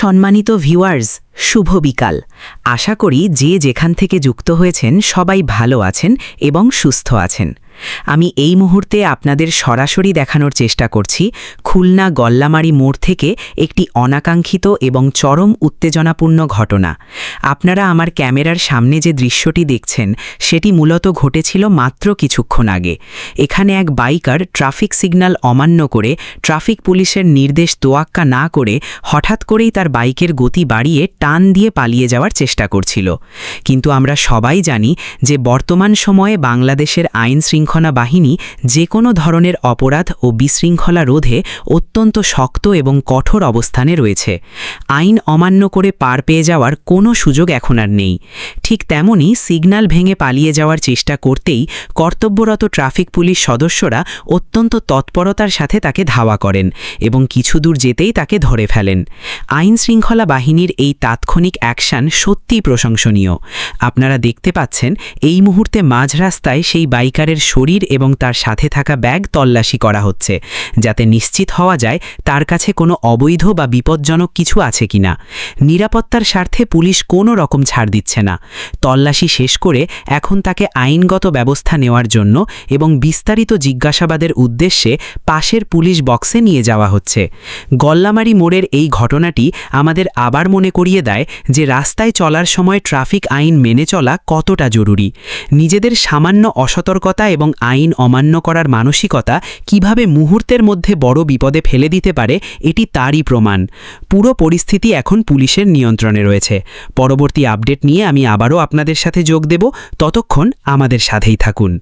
সম্মানিত ভিউয়ার্স, শুভ বিকাল। আশা করি যে যেখান থেকে যুক্ত হয়েছেন সবাই ভালো আছেন এবং সুস্থ আছেন। আমি এই মুহূর্তে আপনাদের সরাসরি দেখানোর চেষ্টা করছি খুলনা গল্লামারী মোড় থেকে একটি অনাকাঙ্ক্ষিত এবং চরম উত্তেজনাপূর্ণ ঘটনা। আপনারা আমার ক্যামেরার সামনে যে দৃশ্যটি দেখছেন সেটি মূলত ঘটেছিল মাত্র কিছুক্ষণ আগে। এখানে এক বাইকার ট্রাফিক সিগন্যাল অমান্য করে ট্রাফিক পুলিশের নির্দেশ তোয়াক্কা না করে হঠাৎ করেই তার বাইকের গতি বাড়িয়ে টান দিয়ে পালিয়ে যাওয়ার চেষ্টা করছিল। কিন্তু আমরা সবাই জানি যে বর্তমান সময়ে বাংলাদেশের আইন শৃঙ্খলা বাহিনী যে কোনো ধরনের অপরাধ ও বিশৃঙ্খলা রোধে অত্যন্ত শক্ত এবং কঠোর অবস্থানে রয়েছে। আইন অমান্য করে পার পেয়ে যাওয়ার কোনো সুযোগ এখন আর নেই। ঠিক তেমনি সিগন্যাল ভেঙে পালিয়ে যাওয়ার চেষ্টা করতেই কর্তব্যরত ট্রাফিক পুলিশ সদস্যরা অত্যন্ত তৎপরতার সাথে তাকে ধাওয়া করেন এবং কিছু দূর যেতেই তাকে ধরে ফেলেন। আইন শৃঙ্খলা বাহিনীর এই তাৎক্ষণিক অ্যাকশন সত্যিই প্রশংসনীয়। আপনারা দেখতে পাচ্ছেন এই মুহূর্তে মাঝ রাস্তায় সেই বাইকারের শরীর এবং তার সাথে থাকা ব্যাগ তল্লাশি করা হচ্ছে, যাতে নিশ্চিত হওয়া যায় তার কাছে কোনো অবৈধ বা বিপজ্জনক কিছু আছে কিনা। নিরাপত্তার স্বার্থে পুলিশ কোনো রকম ছাড় দিচ্ছে না। তল্লাশি শেষ করে এখন তাকে আইনগত ব্যবস্থা নেওয়ার জন্য এবং বিস্তারিত জিজ্ঞাসাবাদের উদ্দেশ্যে পাশের পুলিশ বক্সে নিয়ে যাওয়া হচ্ছে। গল্লামারী মোড়ের এই ঘটনাটি আমাদের আবার মনে করিয়ে দেয় যে রাস্তায় চলার সময় ট্রাফিক আইন মেনে চলা কতটা জরুরি। নিজেদের সামান্য অসতর্কতা এবং আইন অমান্য করার মানসিকতা কিভাবে মুহূর্তের মধ্যে বড় বিপদে ফেলে দিতে পারে এটি তারই প্রমাণ। পুরো পরিস্থিতি এখন পুলিশের নিয়ন্ত্রণে রয়েছে। পরবর্তী আপডেট নিয়ে আমি আবারও আপনাদের সাথে যোগ দেব। ততক্ষণ আমাদের সাথেই থাকুন।